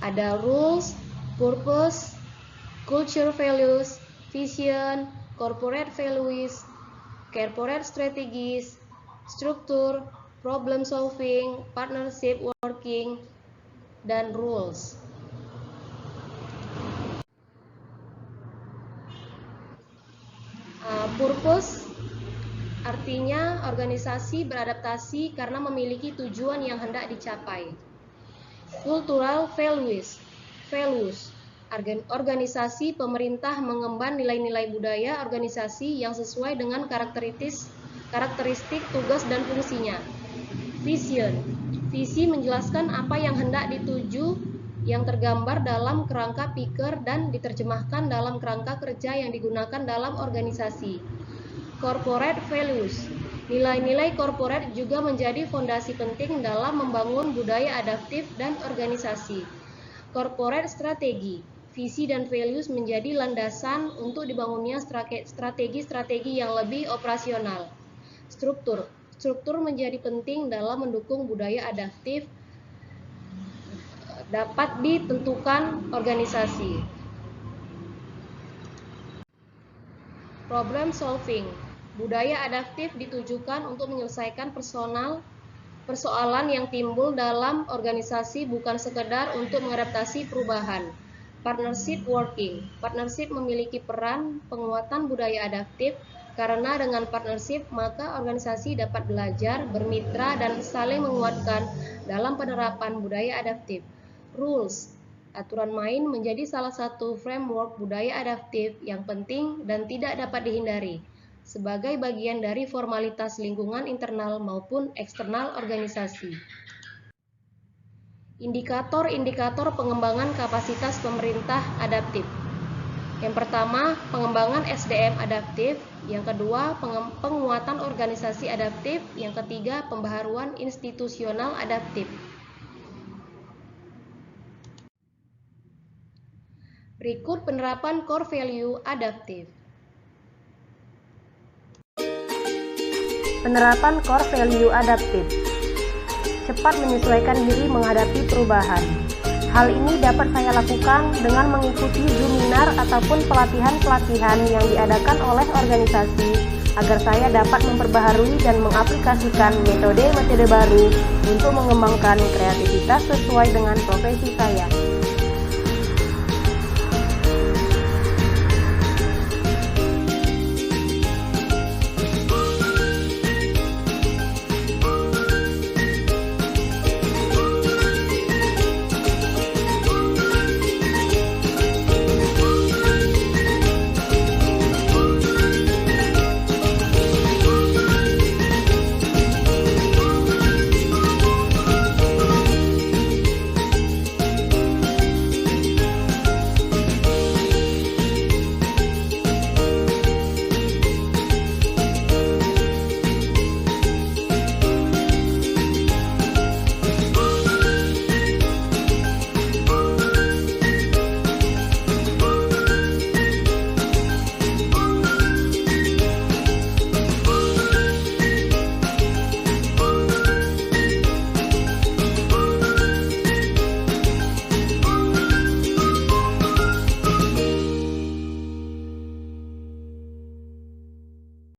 Ada rules, purpose, culture values, vision, corporate values, corporate strategies, struktur, problem solving, partnership working, dan rules. Purpose artinya organisasi beradaptasi karena memiliki tujuan yang hendak dicapai. Cultural values, organisasi pemerintah mengemban nilai-nilai budaya organisasi yang sesuai dengan karakteristik tugas dan fungsinya. Vision, visi menjelaskan apa yang hendak dituju yang tergambar dalam kerangka pikir dan diterjemahkan dalam kerangka kerja yang digunakan dalam organisasi. Corporate values, nilai-nilai korporat juga menjadi fondasi penting dalam membangun budaya adaptif dan organisasi. Corporate strategi, visi dan values menjadi landasan untuk dibangunnya strategi-strategi yang lebih operasional. Struktur menjadi penting dalam mendukung budaya adaptif dapat ditentukan organisasi. Problem solving, budaya adaptif ditujukan untuk menyelesaikan persoalan yang timbul dalam organisasi bukan sekedar untuk mengadaptasi perubahan. Partnership working, partnership memiliki peran penguatan budaya adaptif karena dengan partnership maka organisasi dapat belajar, bermitra, dan saling menguatkan dalam penerapan budaya adaptif. Rules, aturan main menjadi salah satu framework budaya adaptif yang penting dan tidak dapat dihindari sebagai bagian dari formalitas lingkungan internal maupun eksternal organisasi. Indikator-indikator pengembangan kapasitas pemerintah adaptif. Yang pertama, pengembangan SDM adaptif. Yang kedua, penguatan organisasi adaptif. Yang ketiga, pembaharuan institusional adaptif. Berikut penerapan core value adaptif. Penerapan core value adaptif. Cepat menyesuaikan diri menghadapi perubahan. Hal ini dapat saya lakukan dengan mengikuti seminar ataupun pelatihan-pelatihan yang diadakan oleh organisasi agar saya dapat memperbaharui dan mengaplikasikan metode-metode baru untuk mengembangkan kreativitas sesuai dengan profesi saya.